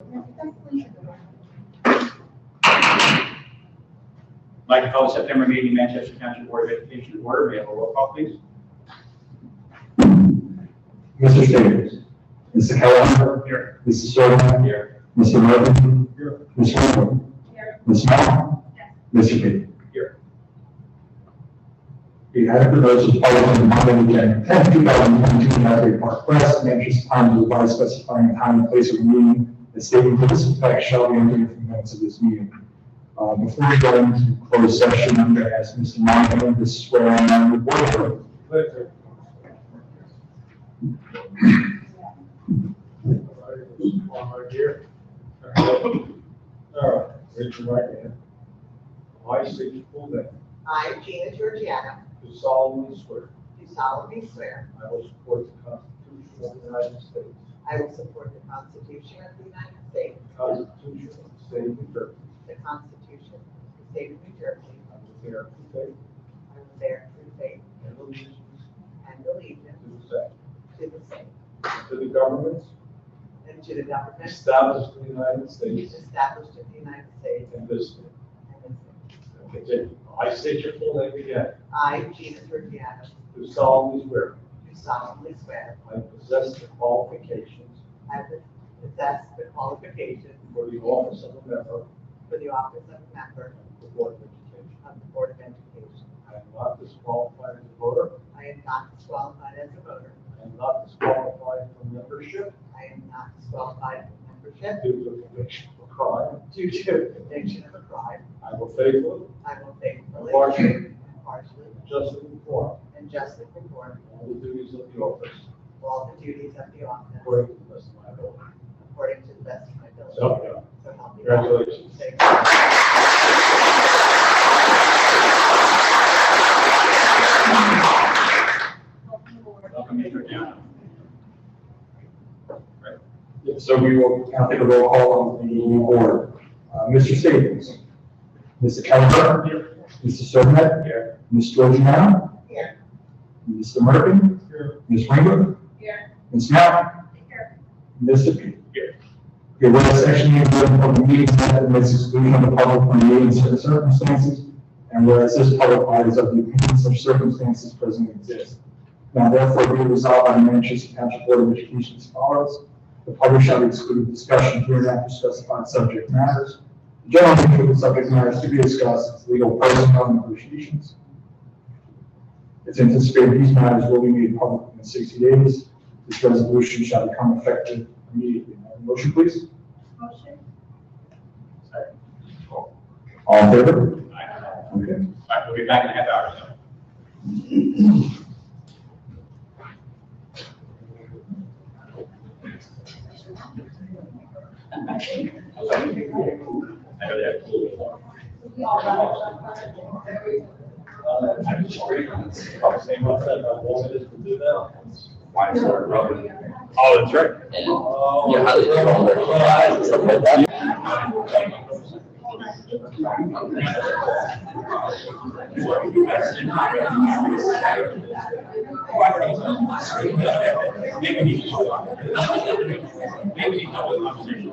I'd like to call the September meeting, Manchester Township Board of Education to order. May I have a roll call, please? Mr. Stevens. Mr. Keller. Here. Mrs. Sorden. Here. Mr. Morgan. Here. Ms. Ringwood. Here. Ms. Mount. Yes. Mr. P. Here. The adequate notice of public on Monday, January 10th, 2022, Hathaway Park West, Manchester Times will advise specifying the time and place of the meeting. The statement to this effect shall be entered into the minutes of this meeting. Before we go into closed session, I'm going to ask Mr. Monahan to swear on the board. Right here. All right, raise your right hand. I state your full name. I, Gina Georgiana, Do solemnly swear do solemnly swear I will support the Constitution of the United States, I will support the Constitution of the United States, the Constitution of the State of New Jersey, the Constitution of the State of New Jersey. I will bear true faith I will bear true faith and allegiance and allegiance to the same, to the same, to the governments and to the government established in the United States established in the United States and this state. and this state. Continue. I state your full name again. I, Gina Georgiana, Do solemnly swear do solemnly swear I possess the qualifications I possess the qualifications for the office of a member for the office of a member of the Board of Education. of the Board of Education. I am not disqualified as a voter. I am not disqualified as a voter. I am not disqualified from membership I am not disqualified from membership due to a conviction for crime. due to conviction of a crime. I will faithfully, I will faithfully, Impartially. impartially, justly perform and justly perform all the duties of the office all the duties of the office according to the best of my ability. according to the best of my ability. So help me God. So help me God. Congratulations. Thank you. Welcome, Mr. Down. So we will now take a roll call on the board. Mr. Stevens. Mr. Keller. Here. Mr. Sorden. Here. Ms. Georgiana. Here. Mr. Morgan. Here. Ms. Ringwood. Here. Ms. Mount. Here. Mr. P. Here. Okay, whereas section 8 of the meetings that admits exclusion of the public from the meeting in certain circumstances, and whereas this public body is of the opinion such circumstances presently exist. Now therefore be resolved by the Manchester Township Board of Education as follows. The public shall be excluded from discussion hereafter specified subject matters. The general nature of the subject matters to be discussed is legal personnel negotiations. It's anticipated these matters will be made public within 60 days. This resolution shall become effective immediately. May I have a motion, please? Motion. All in favor? Aye. Okay. All right, we'll be back in a half hour. So. I know that. Why is there a rubber? Oh, that's right. Yeah, how they roll their eyes and stuff like that. Maybe we need to have a conversation.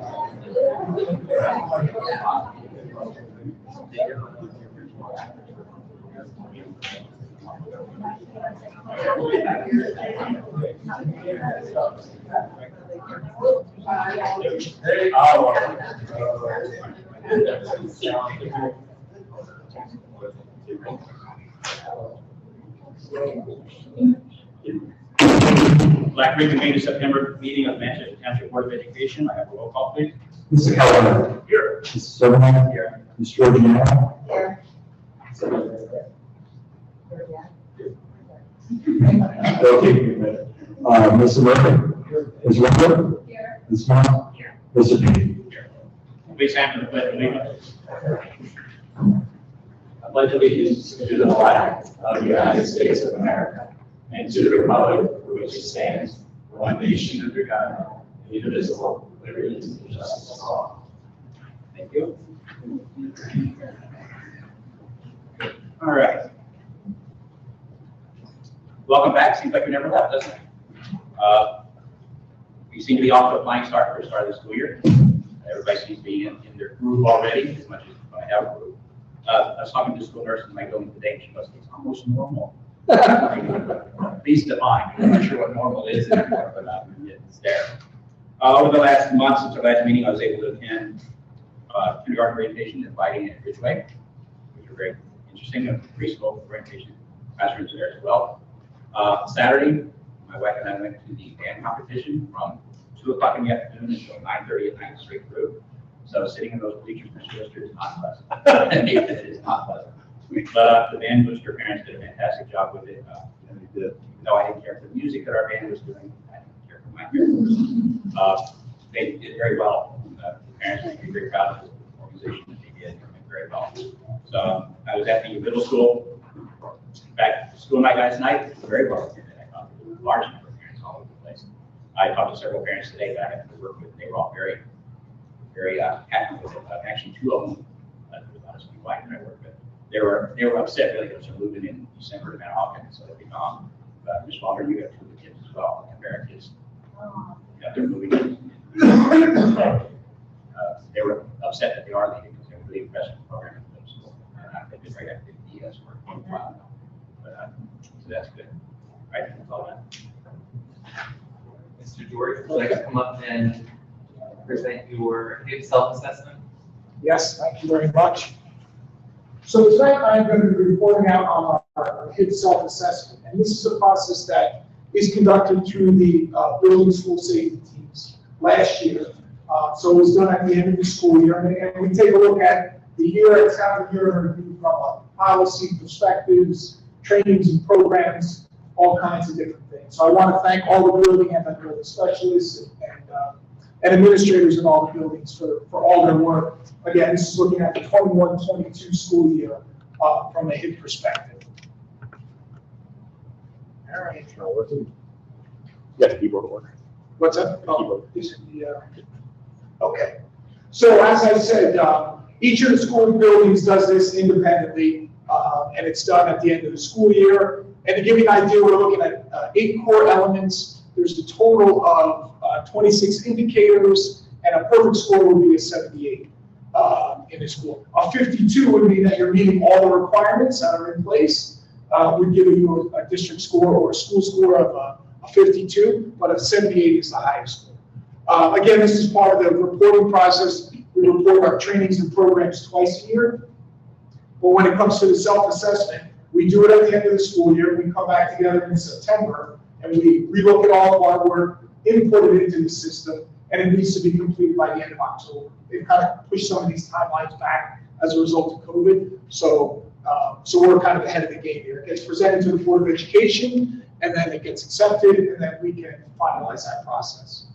Black reconvene the September meeting of Manchester Township Board of Education. I have a roll call, please. Mr. Keller. Here. Mr. Sorden. Here. Ms. Georgiana. Here. Okay. Mr. Murphy. Ms. Ringwood. Here. Ms. Mount. Here. Mr. P. Please stand for the pledge of allegiance. I pledge allegiance to the flag of the United States of America and to the republic for which it stands, one nation under God, indivisible, with liberty and justice for all. Thank you. All right. Welcome back. Seems like we never left, doesn't it? We seem to be off to a flying start for the start of the school year. trustees being in their groove already, as much as I have a groove. I was talking to a school nurse in my building today, and she goes, it's almost normal. Please define, I'm not sure what normal is anymore, but it's there. Over the last month since our last meeting, I was able to attend kindergarten orientation and fighting at Ridgeway, which were very interesting, and preschool orientation classrooms there as well. Saturday, my wife and I went to the band competition from 2 o'clock in the afternoon until 9:30 at night straight through. So sitting in those bleachers, Mr. Lister, is not pleasant. It is not pleasant. But the band booster parents did a fantastic job with it. Even though I didn't care for the music that our band was doing, I didn't care for my characters. They did very well. The parents were very proud of the organization that they did very well. So I was at the middle school, back to school night last night, very well attended. I thought there was a large number of parents all over the place. I talked to several parents today that I had to work with, and they were all very happy with it. Actually, 2 of them, honestly, wife and I worked with, they were upset really because they're moving in December to Mount Hawkins, so they'll be gone. Ms. Walter, you have 2 of the kids as well, and their kids. Yeah, they're moving in. They were upset that they are leaving because they're really impressed with the program in middle school. And I think it's very active. He has worked on a while. But so that's good. All right, that's all that. Mr. George, would you like to come up and present your HIB self-assessment? Yes, thank you very much. So tonight I'm going to be reporting out on our HIB self-assessment, and this is a process that is conducted through the building school safety teams last year. So it was done at the end of the school year, and we take a look at the year, it's kind of a year in review from a policy perspectives, trainings and programs, all kinds of different things. So I want to thank all the building and building specialists and administrators in all the buildings for all their work. Again, this is looking at the 21-22 school year from a HIB perspective. All right. Yeah, the keyboard work. What's that? Oh, this is the, okay. So as I said, each of the school buildings does this independently, and it's done at the end of the school year. And to give you an idea, we're looking at 8 core elements. There's a total of 26 indicators, and a perfect score would be a 78 in the school. A 52 would mean that you're meeting all the requirements that are in place. We'd give you a district score or a school score of a 52, but a 78 is the highest score. Again, this is part of the reporting process. We report our trainings and programs twice a year. But when it comes to the self-assessment, we do it at the end of the school year. We come back together in September, and we relook at all of our work, input it into the system, and it needs to be completed by the end of October. They've kind of pushed some of these timelines back as a result of COVID. So we're kind of ahead of the game here. It gets presented to the Board of Education, and then it gets accepted, and then we can finalize that process.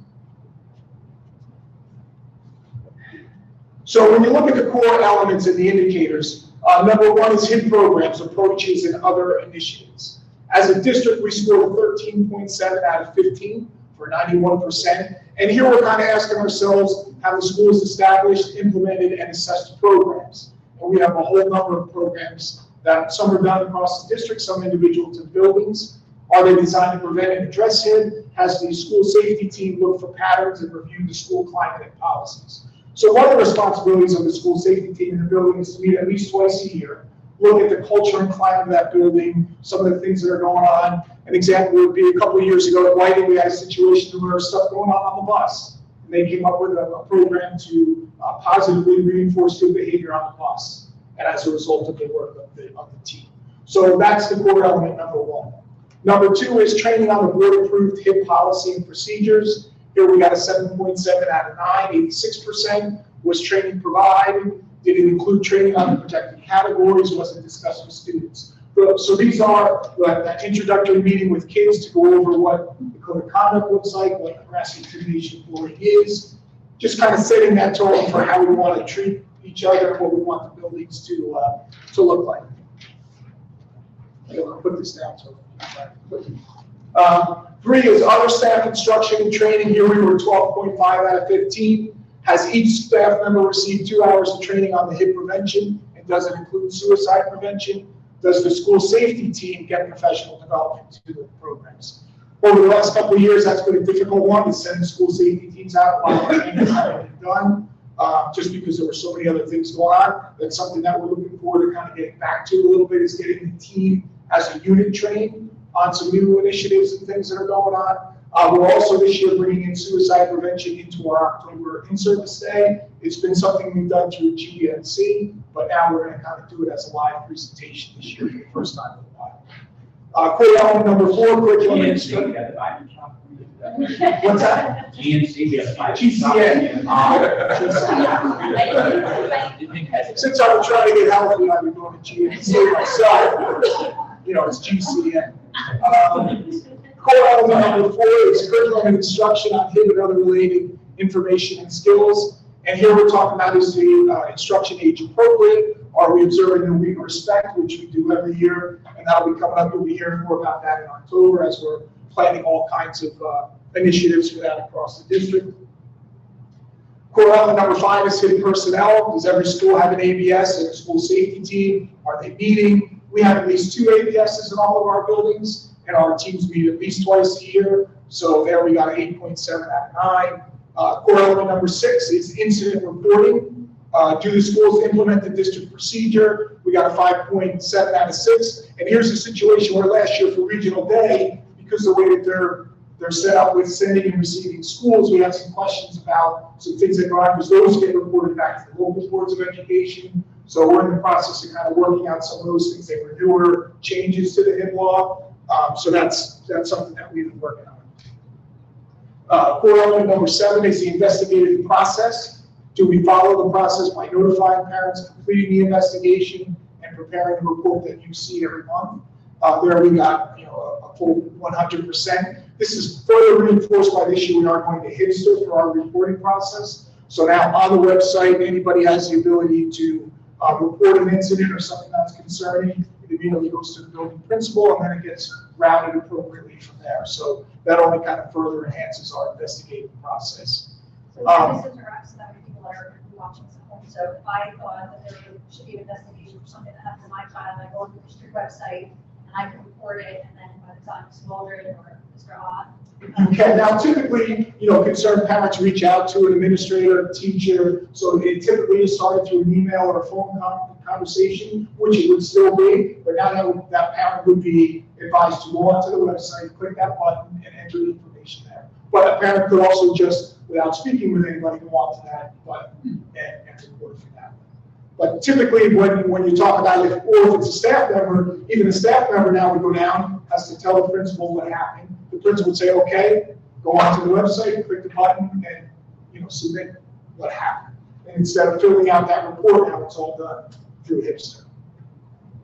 So when you look at the core elements and the indicators, number 1 is HIB programs, approaches, and other initiatives. As a district, we scored a 13.7 out of 15 for 91%. And here we're kind of asking ourselves, have the schools established, implemented, and assessed programs? And we have a whole number of programs that some are done across the district, some individual to buildings. Are they designed to prevent and address HIB? Has the school safety team looked for patterns and reviewed the school climate and policies? So one of the responsibilities of the school safety team in the building is to meet at least twice a year, look at the culture and climate of that building, some of the things that are going on. An example would be a couple of years ago at Whiting, we had a situation where there was stuff going on the bus. And they came up with a program to positively reinforce good behavior on the bus, and as a result of the work of the team. So that's the core element number 1. Number 2 is training on the board-approved HIB policy and procedures. Here we got a 7.7 out of 9, 86% was training provided. Did it include training on the protected categories? Was it discussed with students? So these are that introductory meeting with kids to go over what the code of conduct looks like, what harassment, intimidation, bullying is, just kind of setting that tone for how we want to treat each other and what we want the buildings to look like. I'm going to put this down. So 3 is other staff instruction and training. Here we were 12.5 out of 15. Has each staff member received 2 hours of training on the HIB prevention, and does it include suicide prevention? Does the school safety team get professional development to the programs? Over the last couple of years, that's been a difficult one to send the school safety teams out. A lot of training has been done. just because there were so many other things going on. That's something that we're looking forward to kind of getting back to a little bit, is getting the team as a unit trained on some new initiatives and things that are going on. We're also this year bringing in suicide prevention into our October in-service day. It's been something we've done through GNC, but now we're going to kind of do it as a live presentation this year for the first time in a while. Core element number 4, curriculum GNC, we instruction. got the Bible shop. What's that? GNC, we have the Bible GCN. shop. Since I was trying to get healthy, I've been going to GNC myself. You know, it's GCN. Core element number 4 is curriculum and instruction on HIB and other related information and skills. And here we're talking about, is the instruction age appropriate? Are we observing the week of respect, which we do every year? And that'll be coming up. You'll be hearing more about that in October as we're planning all kinds of initiatives for that across the district. Core element number 5 is HIB personnel. Does every school have an ABS and a school safety team? Are they meeting? We have at least 2 ABSs in all of our buildings, and our teams meet at least twice a year. So there we got an 8.7 out of 9. Core element number 6 is incident reporting. Do the schools implement the district procedure? We got a 5.7 out of 6. And here's a situation where last year for regional day, because the way that they're set up with sending and receiving schools, we have some questions about some things that go on, because those get reported back to the local boards of education. So we're in the process of kind of working out some of those things. They were newer changes to the HIB law. So that's something that we've been working on. Core element number 7 is the investigative process. Do we follow the process by notifying parents, completing the investigation, and preparing the report that you see every month? There we got a full 100%. This is further reinforced by this year. We are going to HIBster for our reporting process. So now on the website, anybody has the ability to report an incident or something that's concerning. It immediately goes to the building principal, and then it gets routed appropriately from there. So that only kind of further enhances our investigative process. So this interacts with that people are watching something. So if I thought that there should be an investigation for something that happened to my child, I go on the district website and I can report it, and then by the time Mr. Waldron or Mr. Ott. Okay, now typically, concerned parents reach out to an administrator, a teacher, so it typically is started through an email or a phone conversation, which it would still be, but now that parent would be advised to go onto the website, click that button, and enter the information there. But a parent could also just, without speaking with anybody, go onto that button and report from that. But typically, when you talk about it, or if it's a staff member, even a staff member now would go down, has to tell the principal what happened. The principal would say, okay, go onto the website, click the button, and submit what happened. And instead of filling out that report, now it's all done through HIBster.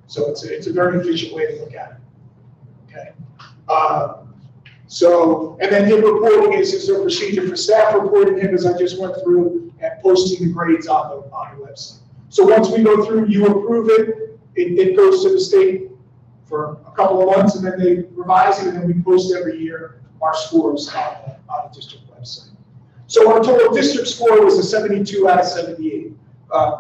So it's a very efficient way to look at it. Okay. And then HIB reporting is a procedure for staff reporting HIB, as I just went through, and posting the grades on the website. So once we go through, you approve it, it goes to the state for a couple of months, and then they revise it, and then we post every year our scores on the district website. So our total district score was a 72 out of 78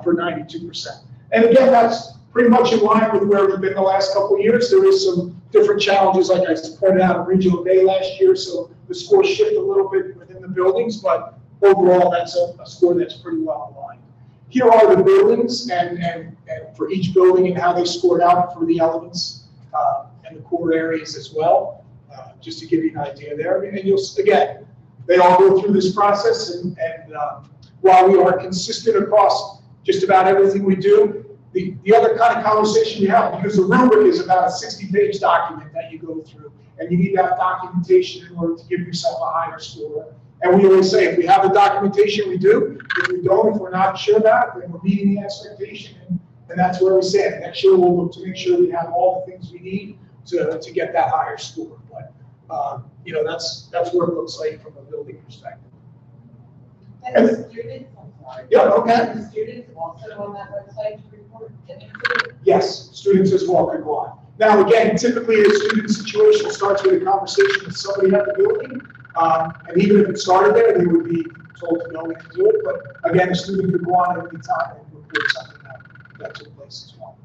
for 92%. And again, that's pretty much in line with where we've been the last couple of years. There is some different challenges, like I pointed out, in regional day last year, so the scores shift a little bit within the buildings, but overall, that's a score that's pretty well aligned. Here are the buildings, and for each building and how they scored out for the elements and the core areas as well, just to give you an idea there. And you'll, again, they all go through this process, and while we are consistent across just about everything we do, the other kind of conversation you have, because the rubric is about a 60-page document that you go through, and you need to have documentation in order to give yourself a higher score. And we always say, if we have the documentation, we do. If we don't, if we're not sure about it, then we're meeting the expectation, and that's where we stand. Next year, we'll look to make sure we have all the things we need to get that higher score. But that's what it looks like from a building perspective. And the students, I'm sorry. Yeah, okay. And the students also on that website to report anything? Yes, students as well could go on. Now, again, typically a student situation starts with a conversation with somebody at the building, and even if it started there, they would be told to go and do it. But again, a student could go on at any time and report something that took place as well.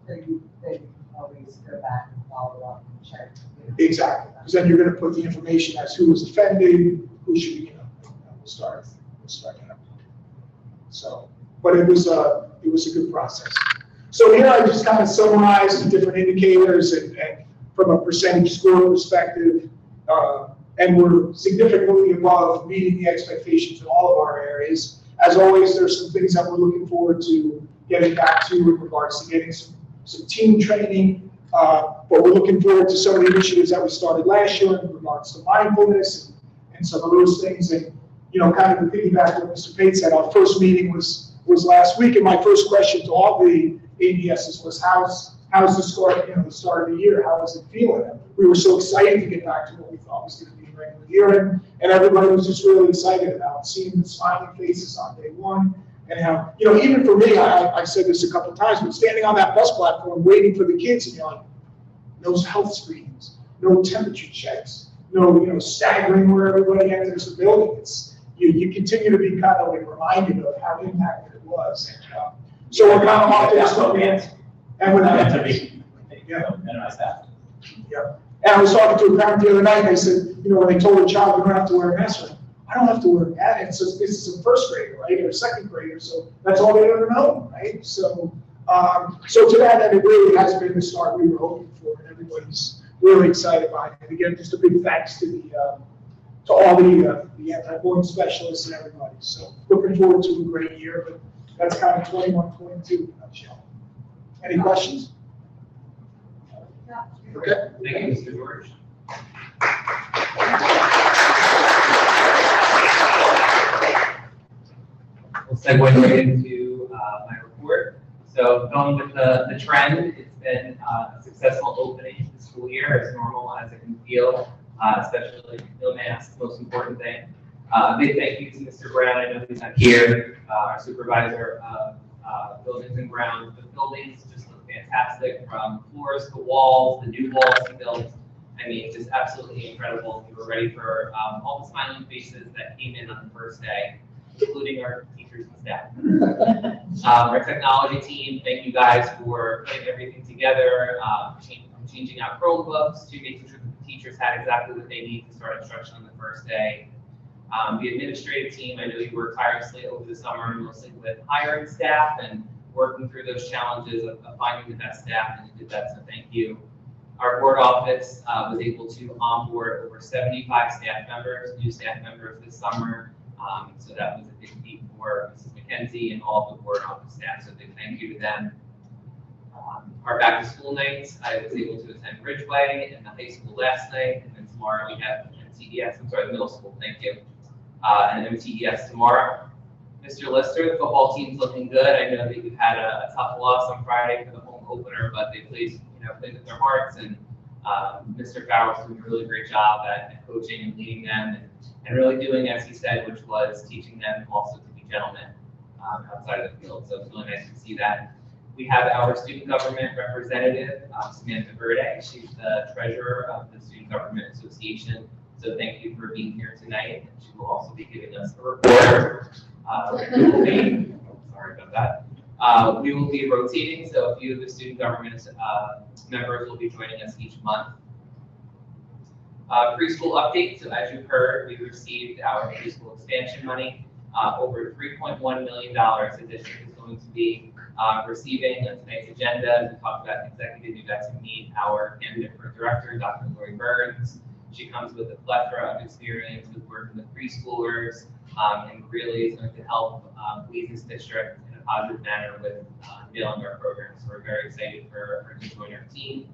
So they always go back and follow up and check. Exactly, because then you're going to put the information as who was offended, who should, we'll start that. So, but it was a good process. So here I just kind of summarized the different indicators and from a percentage score perspective, and we're significantly above meeting the expectations in all of our areas. As always, there's some things that we're looking forward to getting back to in regards to getting some team training, but we're looking forward to some of the initiatives that we started last year in regards to mindfulness and some of those things. And, you know, kind of to piggyback what Mr. Pate said, our first meeting was last week, and my first question to all the ADSs was, how's the start, the start of the year? How was it feeling? We were so excited to get back to what we thought was going to be a regular year, and everybody was just really excited about seeing the smiling faces on day one, and how, even for me, I've said this a couple of times, but standing on that bus platform waiting for the kids, and you're like, no health screens, no temperature checks, no, staggering where everybody enters the building. You continue to be kind of like reminded of how impacted it was. And, so we're kind of optimistic. And with that, minimize that. yeah. And I was talking to a parent the other night, and they said, when they told a child you don't have to wear a mask, I don't have to wear a mask. And so this is a first grader, right, or a second grader, so that's all they ever know, right? So, so to that end, it really has been the start we were hoping for, and everybody's really excited by it. And again, just a big thanks to to all the anti-bullying specialists and everybody. So looking forward to a great year, but that's kind of 21-22 in a nutshell. Any questions? Okay. Thank you, Mr. George. We'll segue right into my report. So going with the trend, it's been a successful opening to the school year, as normal as it can feel, especially no masks, most important thing. A big thank you to Mr. Brown. I know he's not here, our supervisor of buildings and grounds. The buildings just look fantastic, from floors to walls, the new walls he built. I mean, just absolutely incredible. We were ready for all the smiling faces that came in on the first day, including our teachers and staff. Our technology team, thank you guys for putting everything together, changing out Chromebooks to making sure that the teachers had exactly what they need to start instruction on the first day. The administrative team, I know you worked tirelessly over the summer, mostly with hiring staff and working through those challenges of finding the best staff, and you did that, so thank you. Our board office was able to onboard over 75 staff members, new staff members this summer. So that was a big feat for Mrs. McKenzie and all of the board office staff, so big thank you to them. Our back to school nights, I was able to attend Ridgeway and the high school last night, and then tomorrow we have MTSD, the middle school, thank you. And MTSD tomorrow. Mr. Lister, the football team's looking good. I know that you had a tough loss on Friday for the home opener, but they played with their hearts, and Mr. Farrell's doing a really great job at coaching and leading them, and really doing, as he said, which was teaching them also to be gentlemen outside of the field. So it's really nice to see that. We have our student government representative, Samantha Verde. She's the treasurer of the Student Government Association. So thank you for being here tonight. And she will also be giving us a report. Sorry about that. We will be rotating, so a few of the student government members will be joining us each month. Preschool update. So as you've heard, we received our preschool expansion money. Over $3.1 million the district is going to be receiving on tonight's agenda. We talked about executive, we got to meet our candidate for director, Dr. Lori Burns. She comes with a plethora of experience with working with preschoolers, and really is going to help lead this district in a positive manner with nailing our programs. So we're very excited for her to join our team.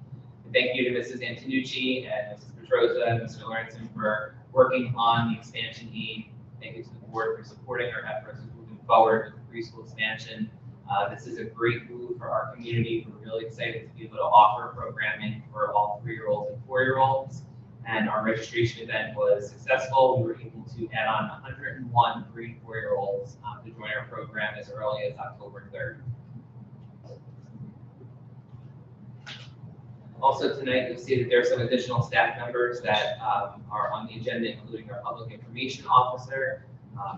And thank you to Mrs. Antonucci and Mrs. Petrosa and Mr. Lawrenson for working on the expansion need. Thank you to the board for supporting our efforts moving forward with the preschool expansion. This is a great move for our community. We're really excited to be able to offer programming for all 3-year-olds and 4-year-olds. And our registration event was successful. We were able to add on 101 3- and 4-year-olds to join our program as early as October 3rd. Also tonight, you'll see that there are some additional staff members that are on the agenda, including our public information officer.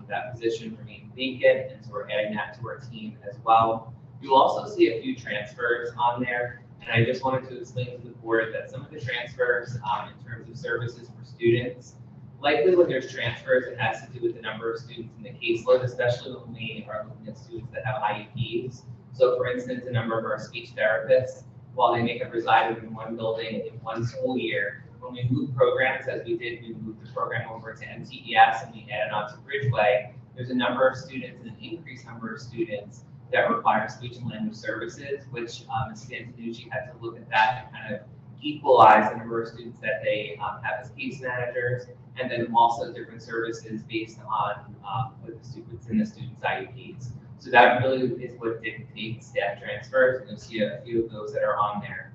That position remains vacant, and so we're adding that to our team as well. You'll also see a few transfers on there. And I just wanted to explain to the board that some of the transfers in terms of services for students Likely when there's transfers, it has to do with the number of students in the caseload, especially when we are looking at students that have IEPs. So for instance, a number of our speech therapists, while they may have resided in one building in one school year, when we move programs, as we did, we moved the program over to MTSD and we added on to Bridgeway, there's a number of students and an increased number of students that require speech and language services, which Ms. Santanucci had to look at that and kind of equalize the number of students that they have as case managers, and then also different services based on what the students in the students' IEPs. So that really is what dictates staff transfers, and you'll see a few of those that are on there.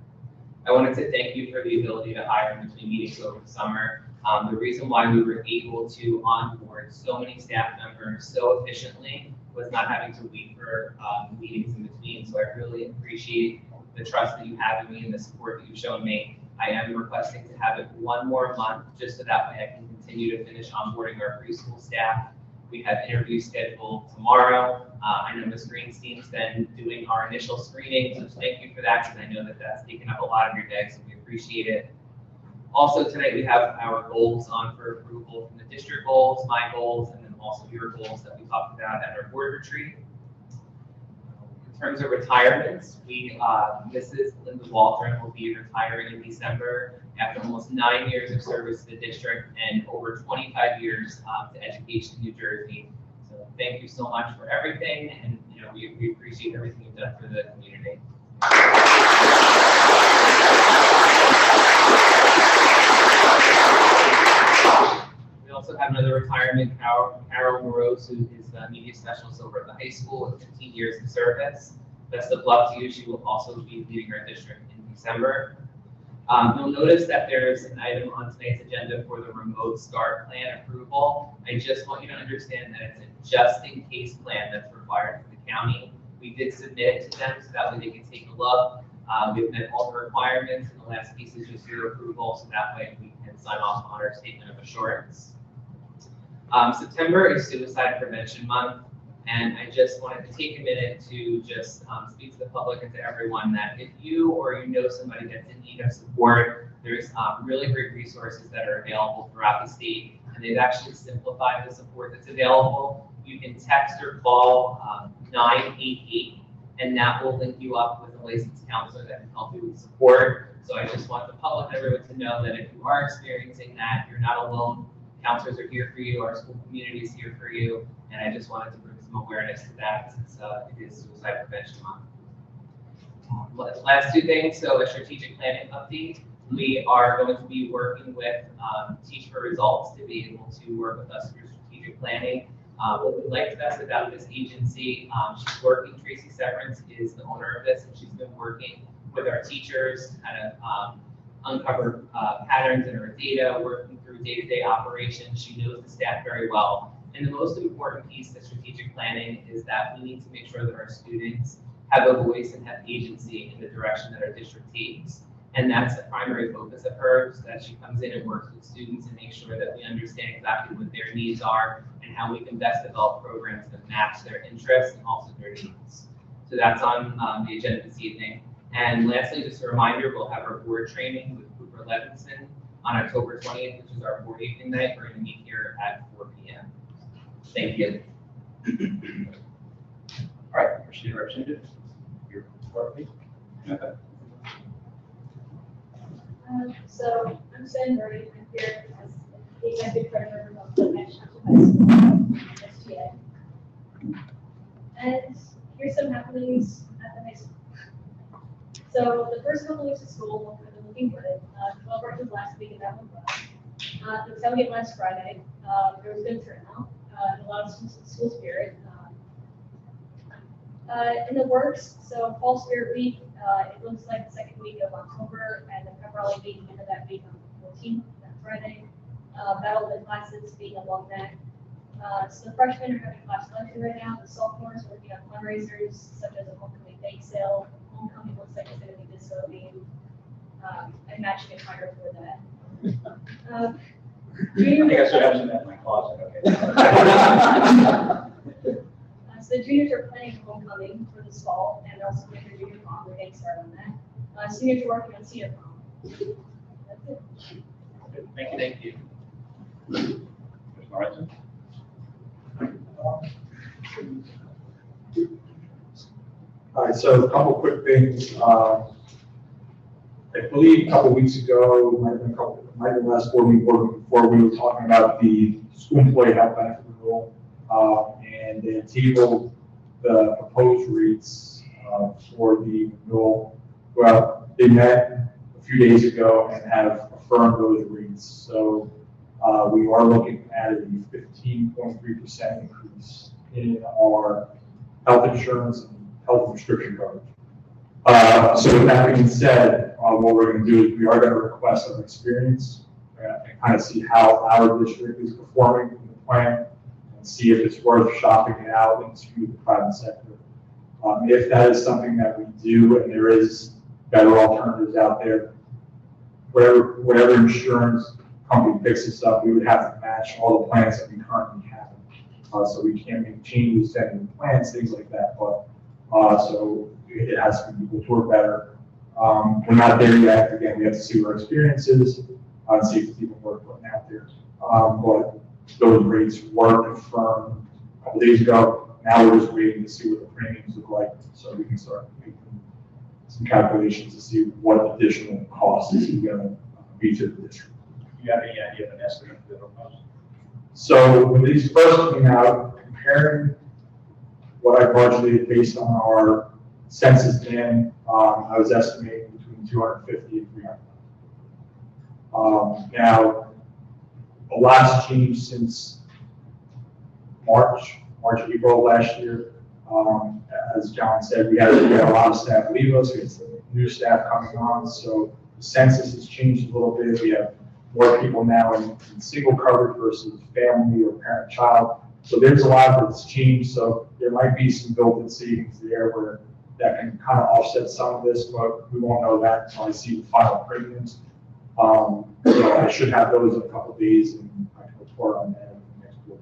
I wanted to thank you for the ability to hire in between meetings over the summer. The reason why we were able to onboard so many staff members so efficiently was not having to wait for meetings in between. So I really appreciate the trust that you have in me and the support that you've shown me. I am requesting to have it one more month, just so that way I can continue to finish onboarding our preschool staff. We have interviews scheduled tomorrow. I know Ms. Greenstein's been doing our initial screening, so thank you for that, because I know that that's taken up a lot of your day, so we appreciate it. Also tonight we have our goals on for approval from the district goals, my goals, and then also your goals that we talked about at our board retreat. In terms of retirements, Mrs. Linda Waldron will be retiring in December after almost 9 years of service to the district and over 25 years to Education New Jersey. So thank you so much for everything, and we appreciate everything you've done for the community. We also have another retirement, Carol Morose, who is the media specialist over at the high school with 15 years of service. Best of luck to you. She will also be leaving our district in December. You'll notice that there's an item on tonight's agenda for the remote start plan approval. I just want you to understand that it's a just-in-case plan that's required for the county. We did submit it to them so that way they can take a look. We've met all the requirements, and the last piece is just your approval, so that way we can sign off on our statement of assurance. September is Suicide Prevention Month, and I just wanted to take a minute to just speak to the public and to everyone that if you or you know somebody that's in need of support, there's really great resources that are available throughout the state, and they've actually simplified the support that's available. You can text or call 988, and that will link you up with a licensed counselor that can help you with support. So I just want the public and everyone to know that if you are experiencing that, you're not alone. Counselors are here for you, our school community is here for you, and I just wanted to bring some awareness to that since it is Suicide Prevention Month. Last two things, so a strategic planning update. We are going to be working with Teach for Results to be able to work with us through strategic planning. What we like best about this agency, she's working, Tracy Severance is the owner of this, and she's been working with our teachers to kind of uncover patterns in our data, working through day-to-day operations. She knows the staff very well. And the most important piece to strategic planning is that we need to make sure that our students have a voice and have agency in the direction that our district takes. And that's the primary focus of hers, that she comes in and works with students and makes sure that we understand exactly what their needs are and how we can best develop programs that match their interests and also their needs. So that's on the agenda this evening. And lastly, just a reminder, we'll have our board training with Cooper Levinson on October 20th, which is our board evening night. We're going to meet here at 4 p.m. Thank you. All right, Christian Representative, your report, please. So I'm Sam Murray. I'm here as the executive treasurer of the National High School, STA. And here's some happenings at the high school. So the first couple weeks of school have been looking good. 12 races last week and that went well. The tailgate last Friday, there was good turnout and a lot of school spirit. In the works, so Fall Spirit Week, it looks like the second week of October, and the pep rally being the end of that week on the 14th, that Friday. Battle of the Classes being along that. So the freshmen are having class luncheon right now. The sophomores are working on fundraisers such as a homecoming bake sale. Homecoming looks like it's going to be disco themed. I'm matching a fire for that. I think I should have some that in my closet, okay. So the juniors are planning homecoming for this fall, and they're also doing their junior prom. We're getting started on that. Seniors are working on senior prom. That's it. Thank you. Mr. Lorenzo? All right, so a couple quick things. I believe a couple weeks ago, might have been last board meeting before, we were talking about the school employee health benefit renewal, and they tabled the proposed rates for the renewal. Well, they met a few days ago and have affirmed those rates. So we are looking at a 15.3% increase in our health insurance and health prescription coverage. So with that being said, what we're going to do is we are going to request some experience and kind of see how our district is performing in the plan and see if it's worth shopping it out into the private sector. If that is something that we do and there is better alternatives out there, whatever insurance company picks us up, we would have to match all the plans that we currently have. So we can't make changes to any plans, things like that. But so it has to be people who are better. We're not there yet. Again, we have to see what our experience is and see if it's even worth putting out there. But those rates were confirmed a couple days ago. Now we're just waiting to see what the premiums look like so we can start making some calculations to see what additional costs is going to be to the district. Do you have any idea of an estimate for the cost? So when these first came out, comparing what I budgeted based on our census dam, I was estimating between 250 and 300. Now, a lot's changed since March, April last year. As John said, we had a lot of staff leave us. We had some new staff coming on, so the census has changed a little bit. We have more people now in single coverage versus family or parent-child. So there's a lot that's changed. So there might be some built-in savings there where that can kind of offset some of this, but we won't know that until I see the final premiums. So I should have those in a couple of days, and I can report on that in the next week.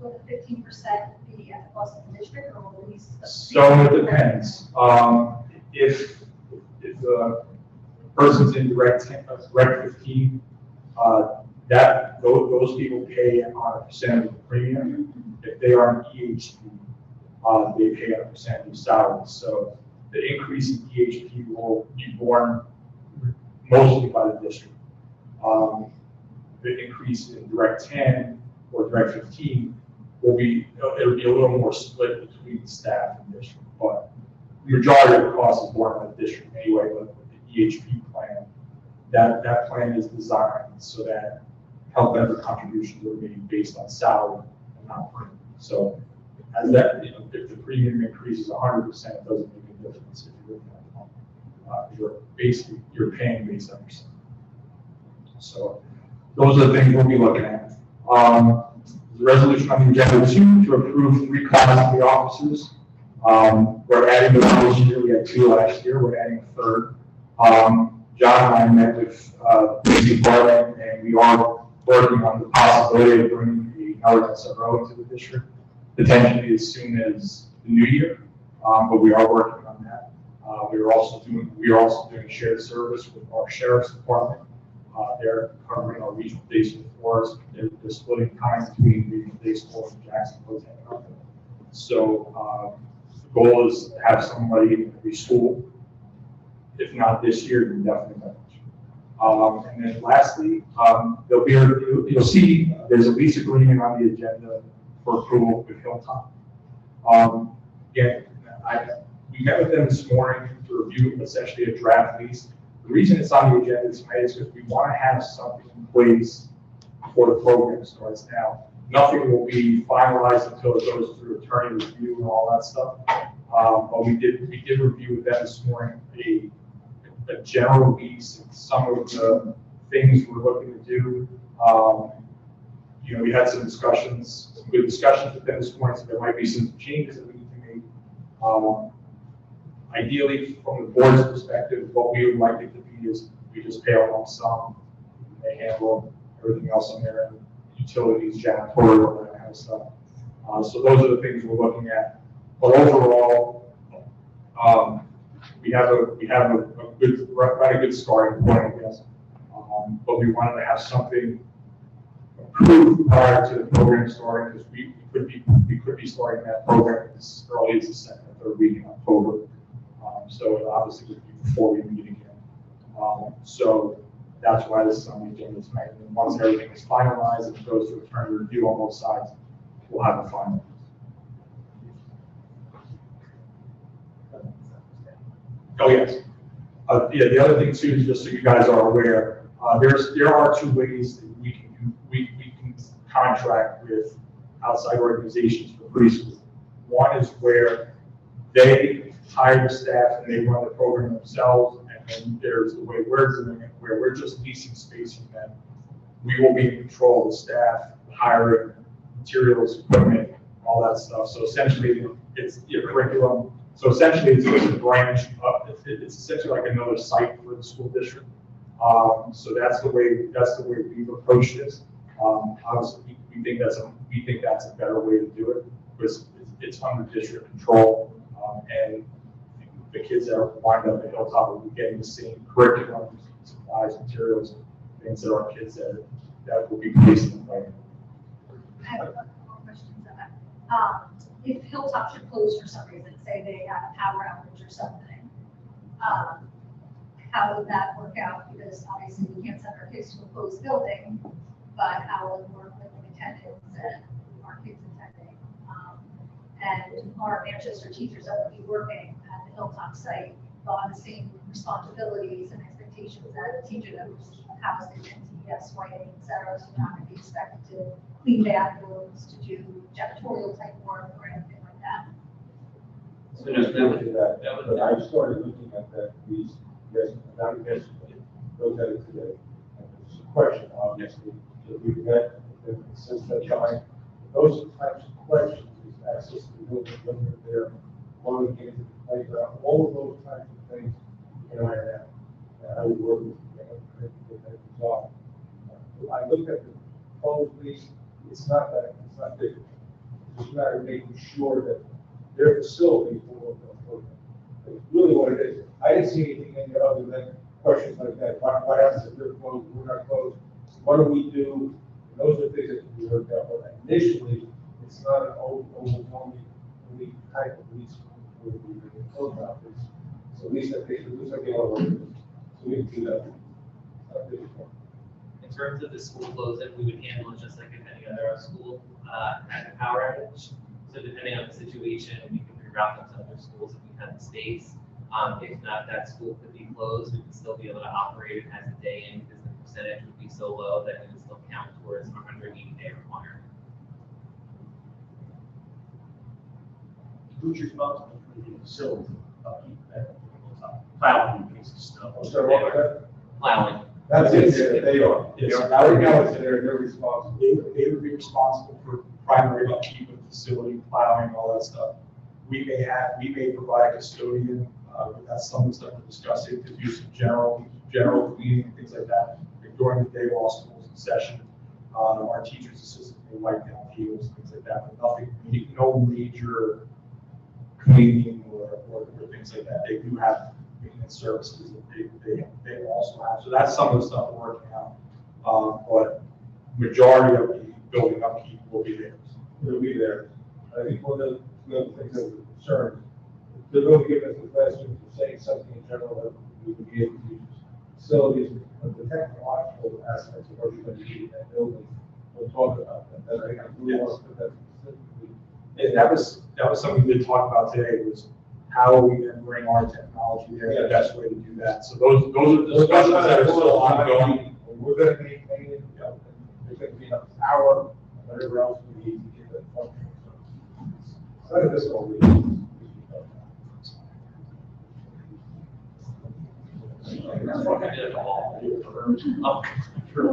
Will the 15% be at the cost of the district or will these? So it depends. If the person's in direct 15, those people pay on a percentage of the premium. If they are in EHP, they pay on a percentage of salary. So the increase in EHP will be borne mostly by the district. The increase in direct 10 or direct 15 it'll be a little more split between staff and district, but the majority of the cost is borne by the district anyway. But the EHP plan, that plan is designed so that health benefit contributions are made based on salary and not premium. So as that, if the premium increases 100%, it doesn't make a difference if you're looking at you're paying based on percent. So those are the things we'll be looking at. The resolution on the agenda 2 to approve 3 Class B officers. We're adding them this year. We had 2 last year. We're adding a 3rd. John and I met with the department, and we are working on the possibility of bringing another SRO into the district, potentially as soon as the new year. But we are working on that. We are also doing a shared service with our sheriff's department. They're covering our regional day school for us. They're splitting time between regional day school and Jacksonville. So the goal is to have somebody in every school. If not this year, then definitely next year. And then lastly, you'll see there's a lease agreement on the agenda for approval with Hilltop. Again, we met with them this morning to review essentially a draft lease. The reason it's on the agenda tonight is because we want to have something in place before the program starts. Now, nothing will be finalized until it goes through attorney review and all that stuff. But we did review with them this morning a general lease and some of the things we're looking to do. We had some good discussions with them this morning, so there might be some changes that we need to make. Ideally, from the board's perspective, what we would like it to be is we just pay a lump sum, and they handle everything else on their end, utilities, janitorial, that kind of stuff. So those are the things we're looking at. But overall, we have a good starting point, I guess. But we wanted to have something approved prior to the program starting, because we could be starting that program as early as the second or third week in October. So it obviously would be before we meet again. So that's why this is on the agenda tonight. And once everything is finalized and it goes to attorney review on both sides, we'll have a final. Oh, yes. Yeah, the other thing too, is just so you guys are aware, there are two ways that we can contract with outside organizations for preschool. One is where they hire the staff and they run the program themselves, and then there's the way we're doing it, where we're just leasing space from them. We will be in control of the staff, hiring, materials, equipment, all that stuff. So essentially, it's your curriculum. So essentially, it's just a branch up. It's essentially like another site for the school district. So that's the way we've approached this. Obviously, we think that's a better way to do it, because it's under district control, and the kids that are wind up at Hilltop will be getting the same curriculum, supplies, materials, things that our kids that will be placed in the plan. I have a couple more questions on that. If Hilltop should close for some reason, say they have a power outage or something, how would that work out? Because obviously we can't send our kids to a closed building, but how will it work with the attendance and our kids attending? And our Manchester teachers that will be working at the Hilltop site will have the same responsibilities and expectations that a teacher that was housed in MTSD, whiting, et cetera, so not going to be expected to clean bathrooms, to do janitorial type work or anything like that. So just that, but I started looking at that piece, yes, not yesterday, looked at it today. And there's a question, obviously, that we've had since that time. Those types of questions, is access to the building, when they're there, when we get into the playground, all of those types of things, you know, and I would work with them and get that resolved. I looked at the proposed lease, it's not big. It's just a matter of making sure that their facility will work. It's really what it is. I didn't see anything in there other than questions like that. What happens if they're closed, we're not closed? What do we do? And those are things that can be worked out. But initially, it's not an overwhelming type of lease. So at least I think it get over it. So we can do that. In terms of the school closing, we would handle it just like if any other school had a power outage. So depending on the situation, we can reroute them to other schools if we have the space. If not, that school could be closed. We could still be able to operate it as a day in, because the percentage would be so low that it would still count towards our 180-day requirement. Who's responsible for the facility? Plowing pieces of stuff. So what was that? Plowing. That's it, yeah, they are. Yes. Right now, it's they're responsible. They would be responsible for primary upkeep of the facility, plowing, all that stuff. We may provide a custodian, but that's some of the stuff we're discussing, to do some general cleaning, things like that. And during the day while school's in session, our teachers' assistants may wipe down tables, things like that, but no major cleaning or things like that. They do have maintenance services that they also have. So that's some of the stuff we're working out. But majority of the building upkeep will be theirs. It'll be there. I think one of the other things that we're concerned, they're going to give us the question for saying something in general that we would be able to use. Facilities, the technological aspects of what you're going to do in that building, we'll talk about that. And I think we want to put that specifically. And that was something we did talk about today, was how are we going to bring our technology there, the best way to do that. So those are the discussions that are still ongoing. We're going to maintain it, there's going to be enough power, whatever else we need to get that function. So none of this will be. Oh, sure.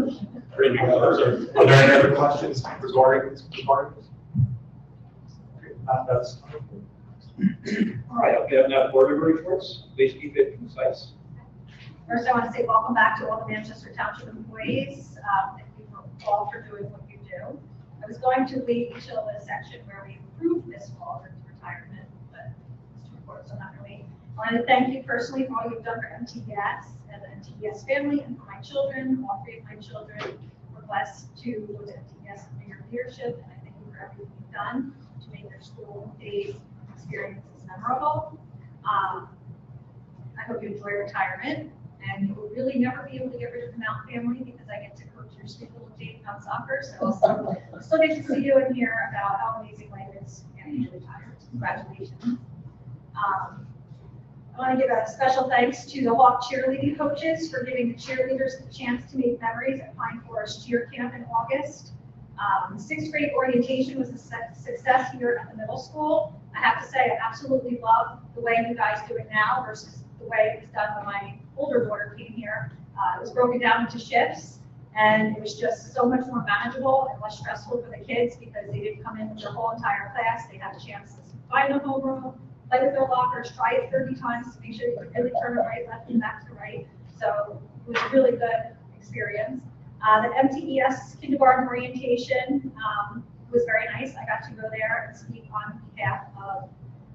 Are there any other questions regarding this? That's. All right, okay, now board member reports, please keep it concise. First, I want to say welcome back to all the Manchester Township employees. Thank you all for doing what you do. I was going to leave until the section where we approved Ms. Waldron's retirement, but it's too short, so I'm not going to wait. I want to thank you personally for all you've done for MTS and the MTS family and for my children, all three of my children. We're blessed to was MTS for your leadership, and I thank you for everything you've done to make their school days experiences memorable. I hope you enjoy retirement, and you will really never be able to get rid of the Mount family because I get to coach your sweet little Jade on soccer, so I'll still get to see you and hear about how amazing life is after you retire. Congratulations. I want to give a special thanks to the Hawk cheerleading coaches for giving the cheerleaders the chance to make memories at Pine Forest Cheer Camp in August. Sixth grade orientation was a success here at the middle school. I have to say, I absolutely love the way you guys do it now versus the way it was done when my older daughter came here. It was broken down into shifts, and it was just so much more manageable and less stressful for the kids because they didn't come in with their whole entire class. They had a chance to find the homeroom, play with their lockers, try it 30 times to make sure you can really turn it right, left, and back to right. So it was a really good experience. The MTES kindergarten orientation was very nice. I got to go there and speak on behalf of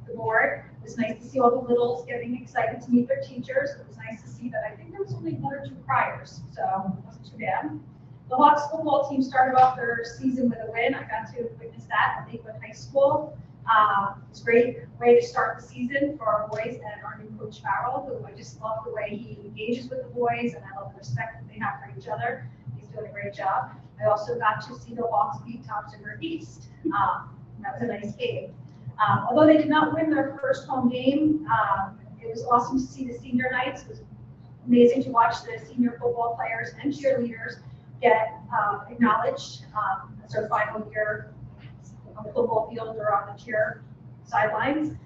the board. It was nice to see all the littles getting excited to meet their teachers. It was nice to see that I think there was only 1 or 2 criers, so it wasn't too bad. The Hawks football team started off their season with a win. I got to witness that at Lakewood High School. It's a great way to start the season for our boys and our new coach Farrell, who I just love the way he engages with the boys, and I love the respect that they have for each other. He's doing a great job. I also got to see the Hawks beat Thompson River East. That was a nice game. Although they did not win their first home game, it was awesome to see the senior nights. It was amazing to watch the senior football players and cheerleaders get acknowledged as their final year on the football field or on the cheer sidelines.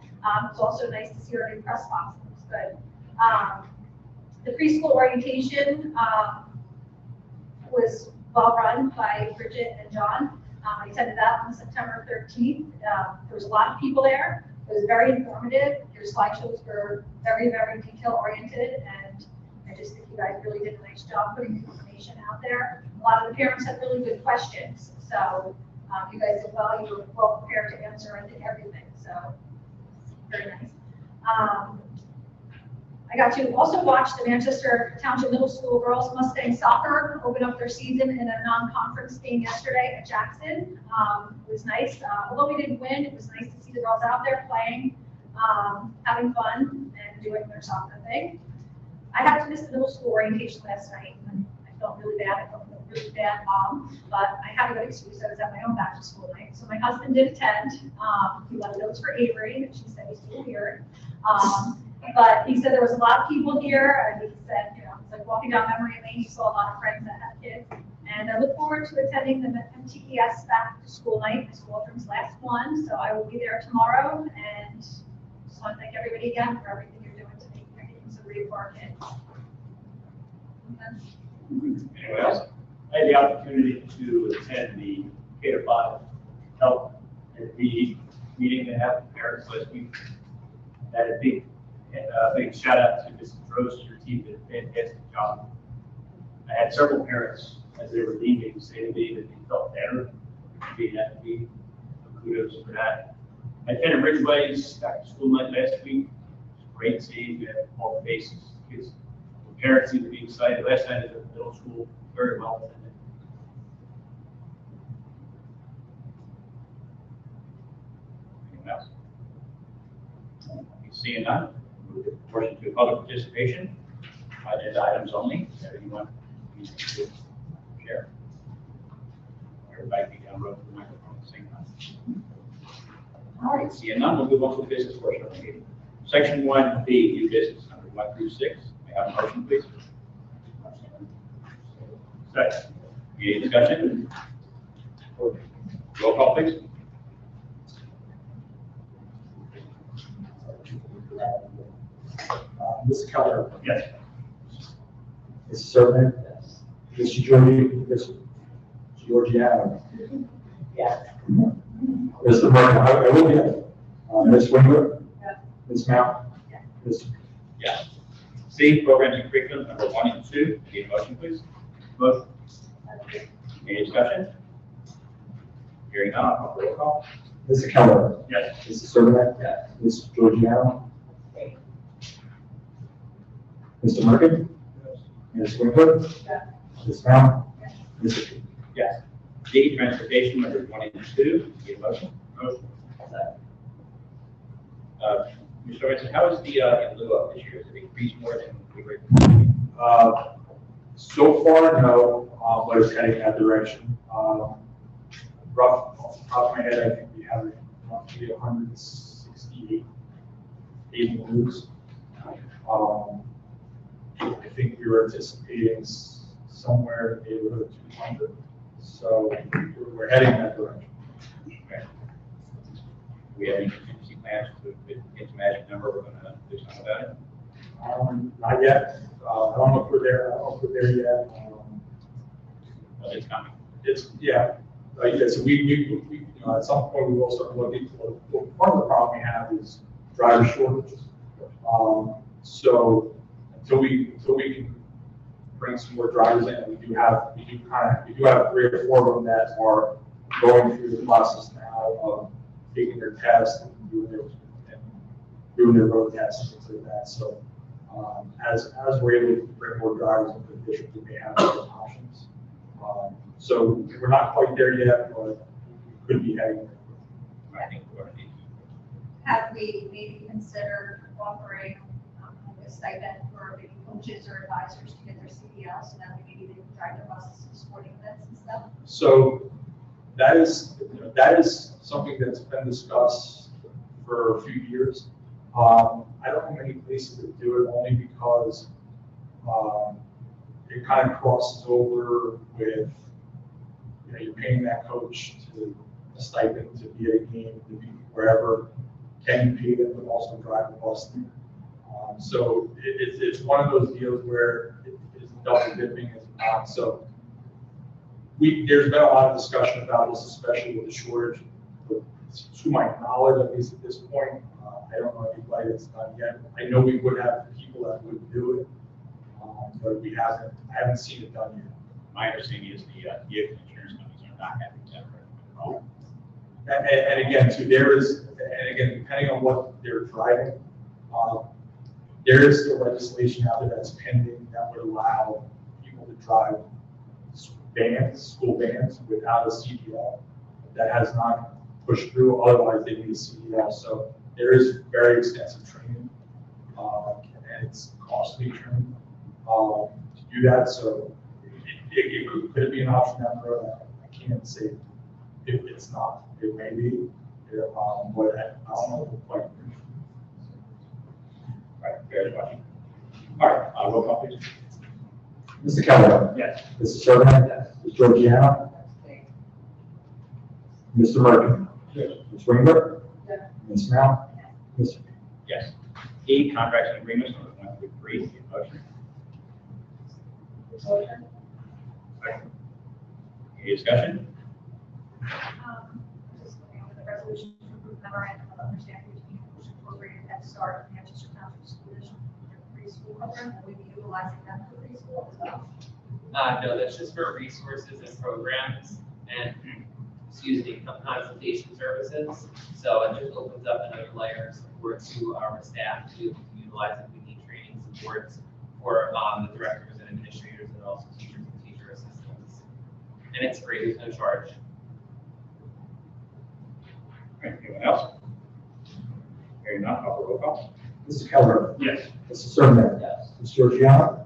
It's also nice to see our new press box. It was good. The preschool orientation was well run by Bridget and John. I attended that on September 13th. There was a lot of people there. It was very informative. Your slideshows were very, very detail oriented, and I just think you guys really did a nice job putting the information out there. A lot of the parents had really good questions, so you guys did well. You were well prepared to answer, I think, everything, so very nice. I got to also watch the Manchester Township Middle School girls Mustang soccer open up their season in a non-conference game yesterday at Jackson. It was nice. Although we didn't win, it was nice to see the girls out there playing, having fun, and doing their soccer thing. I had to miss the middle school orientation last night, and I felt really bad. I felt like a really bad mom, but I had a good excuse. I was at my own back to school night. So my husband did attend. He left notes for Avery, and she said he's still here. But he said there was a lot of people here, and he said, you know, it's like walking down memory lane. He saw a lot of friends that had kids. And I look forward to attending the MTES back to school night, my children's last one. So I will be there tomorrow, and just want to thank everybody again for everything you're doing to make everything so great for our kids. Anyone else? I had the opportunity to attend the K-5 health and BOE meeting that happened in Paris last week. I had a big shout out to Mrs. Rose, your team did a fantastic job. I had several parents as they were leaving say to me that they felt better being at the meeting. So kudos for that. I attended Ridgeway's back to school night last week. It was great seeing you had all the faces. Kids, the parents seemed to be excited. Last night at the middle school, very well attended. Anyone else? Seeing none, move the portion to public participation. Agenda items only. Is there anyone who needs to share? Everybody be down road to the microphone at the same time. All right, seeing none, we'll move on to the business portion of the meeting. Section 1B, new business, number 1 through 6. May I have a motion, please? Second. Any discussion? Roll call, please. Mr. Keller. Yes. Mrs. Servant. Yes. Mr. Mr. Georgiano. Yes. Mr. Martin, I will be. Ms. Winger. Yes. Ms. Mount. Yes. Ms. Yes. C, programs and curriculum, number 1 and 2. Need a motion, please? Motion. Any discussion? Hearing none, I'll call for roll call. Mr. Keller. Yes. Mrs. Servant. Yes. Mr. Georgiano. Mr. Merkin. Ms. Winger. Yes. Ms. Mount. Yes. Mr. Yes. D, transportation, numbers 1 and 2. Need a motion? Motion. Mr. Robinson, how is the in lieu of this year? Has it increased more than we were? So far, no, but it's heading that direction. Rough, off the top of my head, I think we have roughly 168 paid moves. I think we were anticipating somewhere in the neighborhood of 200. So we're heading that direction. Okay. Do we have any contingency plans to get the magic number? We're going to do something about it. Not yet. I don't know if we're there. I don't know if we're there yet. Well, it's coming. Yeah, so we at some point we will start looking. Part of the problem we have is driver shortages. So until we can bring some more drivers in, we do have 3 or 4 of them that are going through the process now of taking their tests and doing their road tests and things like that. So as we're able to bring more drivers into the district, we may have those options. So we're not quite there yet, but we could be heading there. I think we're going to need. Have we maybe considered offering a stipend for maybe coaches or advisors to get their CDL so that maybe they can drive their buses to sporting events and stuff? So that is something that's been discussed for a few years. I don't know many places that do it only because it kind of crosses over with, you're paying that coach to a stipend to be at a game, to be wherever. Can you pay them but also drive the bus there? So it's one of those deals where it is double dipping as not. So there's been a lot of discussion about this, especially with the shortage. But to my knowledge, at least at this point, I don't know anybody that's done yet. I know we would have people that would do it, but I haven't seen it done yet. My understanding is the vehicle insurance companies are not having that at all. And again, too, depending on what they're driving, there is still legislation out there that's pending that would allow people to drive school vans without a CDL. That has not pushed through, otherwise they need a CDL. So there is very extensive training, and it's costly training to do that. So could it be an option down the road? I can't say if it's not. It may be, but I don't know quite. All right, very much. All right, roll call, please. Mr. Keller? Yes. Mrs. Servan? Yes. Ms. Georgiana? Mr. Merkin? Yes. Ms. Ringler? Yes. Ms. Mount? Mr. Yes. E, contracts and agreements, numbers 1 through 3. Need a motion? Motion? Any discussion? Just looking over the resolution to approve memorandum of understanding between Ocean Incorporated Head Start and Manchester Township School District preschool program, and we'll be utilizing them for preschool as well. No, that's just for resources and programs and, consultation services. So it just opens up another layer of support to our staff to utilize if we need training supports for the directors and administrators and also teachers and teacher assistants. And it's free, there's no charge. All right, anyone else? Hearing none, call for roll call. Mr. Keller? Yes. Mrs. Servan? Yes. Ms. Georgiana?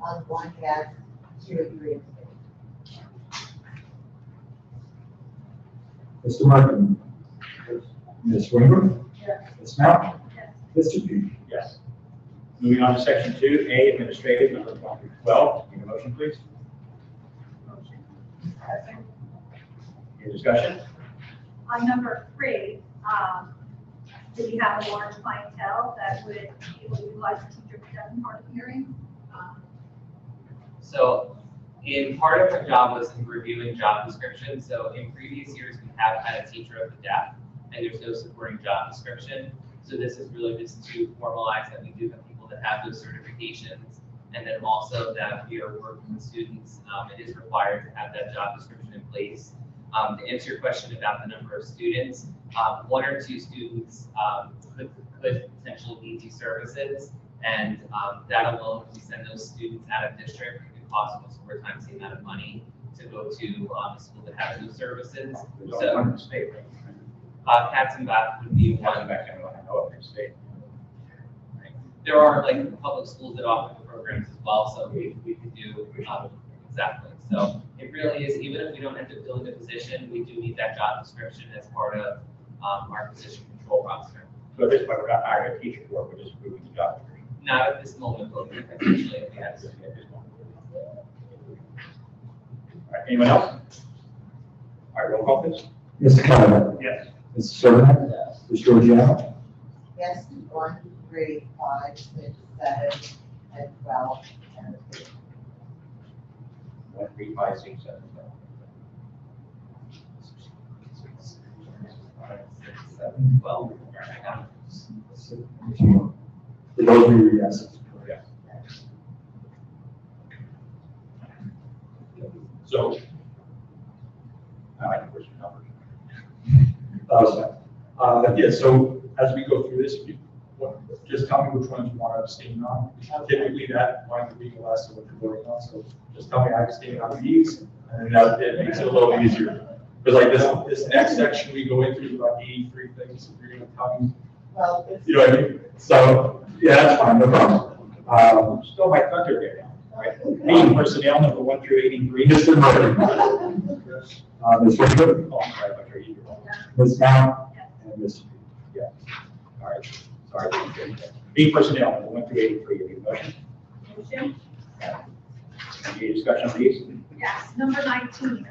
On one, yes, 2 and 3. Mr. Merkin? Ms. Ringler? Yes. Ms. Mount? Yes. Mr. P? Yes. Moving on to section 2A, administrative, numbers 1 through 12. Need a motion, please? Motion. Any discussion? On number 3, do we have a large clientele that would be able to utilize the teacher protection part of the hearing? So in part of our job was in reviewing job descriptions. So in previous years, we have had a teacher of the deaf and there's no supporting job description. So this is really just to formalize that we do have people that have those certifications, and then also that we are working with students. It is required to have that job description in place. To answer your question about the number of students, 1 or 2 students could potentially need these services, and that alone, if we send those students out of district, it could cost us 4 times the amount of money to go to a school that has those services. There's only one in the state, right? Cats and Bath would be One one. back, I know of in the state. There are like public schools that offer the programs as well, so we could do, exactly. So it really is, even if we don't end up filling the position, we do need that job description as part of our position control roster. So at this point, we're not hiring a teacher for it, we're just moving the job description. Not at this moment, but we potentially, yes. At this moment. All right, anyone else? All right, roll call please. Mr. Keller. Yes. Mrs. Serena. Yes. Ms. Georgiano. Yes, 1, 3, 5, 6, 7, and 12, and 13. 1, 3, 5, 6, 7, 5, 6, 7, 12. All right, I got it. For those of you, yes. Yes. So, I think we're some numbers. Yeah, so as we go through this, just tell me which ones you want to abstain on. Typically, that winds up being the last of what you're voting on, so just tell me I abstain on these, and then that it makes it a little easier. Because like this next section we go into is about 83 things, you're going to tell me, Well, this you know what I mean? So, yeah, that's fine, no problem. Still my thunder there now, right? Being personnel number 1 through 83. Mr. Murphy. Ms. Winter. Oh, I'm sorry, I thought you were. Ms. Mount. And Ms. Yeah. All right, sorry. Being personnel number 1 through 83, your motion. Motion? Any discussion on these? Yes, number 19,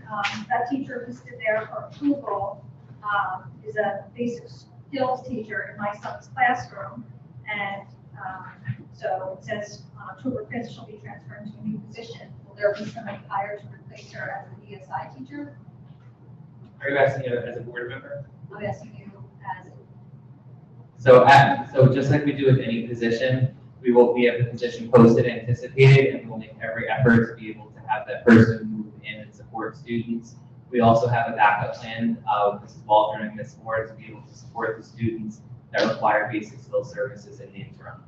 that teacher listed there for approval is a basic skills teacher in my son's classroom. And so it says on October 5th, she'll be transferred to a new position. Will there be somebody hired to replace her as a BSI teacher? Are you asking it as a board member? I'm asking you as, So just like we do with any position, we will be have the position posted, anticipated, and we'll make every effort to be able to have that person move in and support students. We also have a backup plan with Mrs. Waldron and Ms. Moore to be able to support the students that require basic skill services in the interim.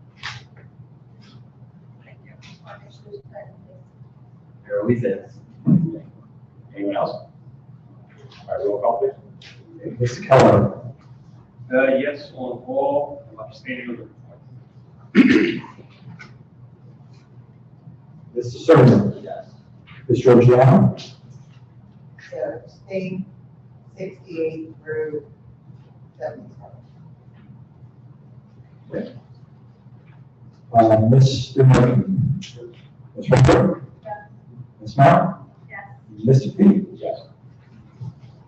thank you. I want to make sure there's that in place. There always is. Anyone else? All right, roll call please. Mr. Keller. Yes, on all, I'm abstaining on the Mr. Serena. Yes. Ms. Georgiano. so abstain 68 through 77. Mr. Murphy. Ms. Winter. Yes. Ms. Mount. Yes. Mr. P. Yes.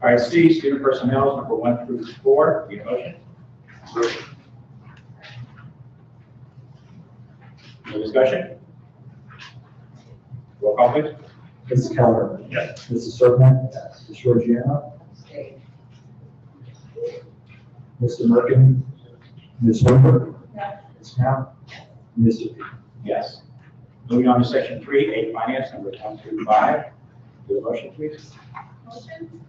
All right, C, student personnel number 1 through 4, your motion. No discussion? Roll call please. Mr. Keller. Yes. Mr. Serena. Yes. Ms. Georgiano. Abstain. Mr. Murphy. Ms. Winter. Yes. Ms. Mount. Mr. P. Yes. Moving on to section 3, A, finance number 1 through 5. Do a motion please. Motion?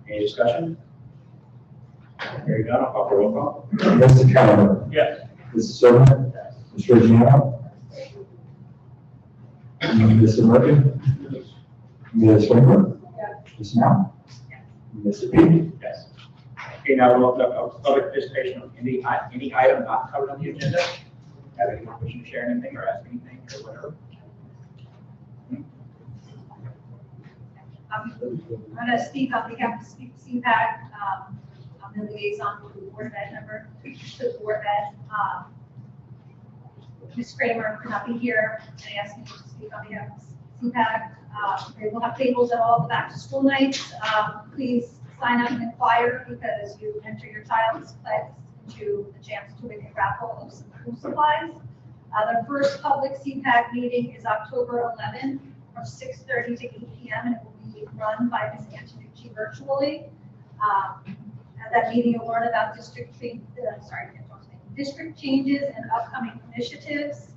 Any discussion? Hearing none, I'll call for roll call. Mr. Keller. Yes. Mr. Serena. Yes. Ms. Georgiano. Mr. Murphy. Ms. Winter. Yes. Ms. Mount. Mr. P. Yes. Okay, now we'll open up public participation on any item not covered on the agenda. Have anyone wishing to share anything or ask anything or whatever? I'm going to speak on behalf of CPAC. I'm the liaison to the board of ed member, to the board of ed. Ms. Kramer could not be here and asked me to speak on behalf of CPAC. They will have tables at all the back to school nights. Please sign up and inquire because you enter your child's class into the chance to win a raffle of some school supplies. The first public CPAC meeting is October 11th from 6:30 to 8 p.m. and it will be run by Ms. Antonucci virtually. At that meeting, you'll learn about district changes and upcoming initiatives.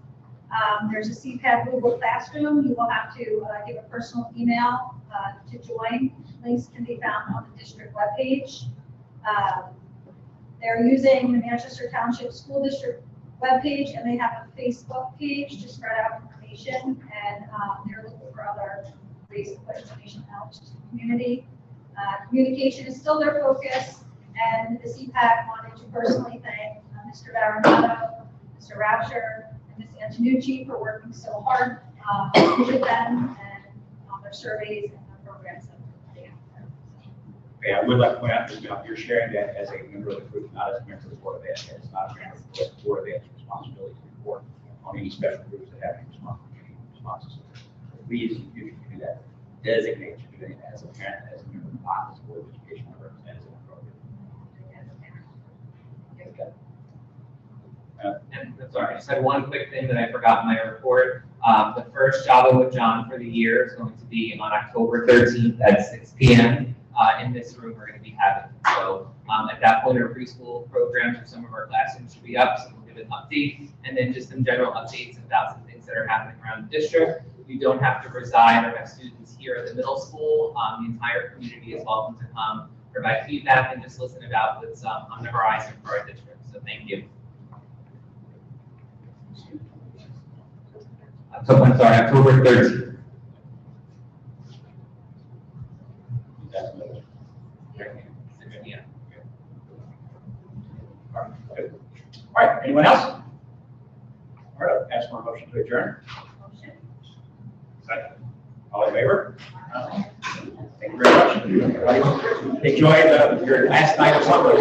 There's a CPAC Google Classroom. You will have to give a personal email to join. Links can be found on the district webpage. They're using the Manchester Township School District webpage, and they have a Facebook page to spread out information. And they're looking for other ways to put information out to the community. Communication is still their focus, and the CPAC wanted to personally thank Mr. Baronato, Mr. Rapture, and Ms. Antonucci for working so hard with them and on their surveys and the programs that they have. Okay, I would like to point out that you're sharing that as a member of the group, not as a member of the Board of Ed. It's not a member of the Board of Ed's responsibility to report on any special groups that have any responses. We as you do that, designate you doing it as a parent, as a member of the office, Board of Education, or representative of the program. And I'm sorry, I just had one quick thing that I forgot in my report. The first Java with John for the year is going to be on October 13th at 6 p.m. In this room we're going to be having. So at that point, our preschool programs for some of our classrooms should be up, so we'll give an update, and then just some general updates about some things that are happening around the district. You don't have to reside or have students here at the middle school. The entire community is welcome to come, provide feedback, and just listen about what's on the horizon for our district. So thank you. So, I'm sorry, October 13th. Yeah. All right, anyone else? All right, ask for a motion to adjourn. Second. All in favor? Thank you very much. Enjoy your last night of summer.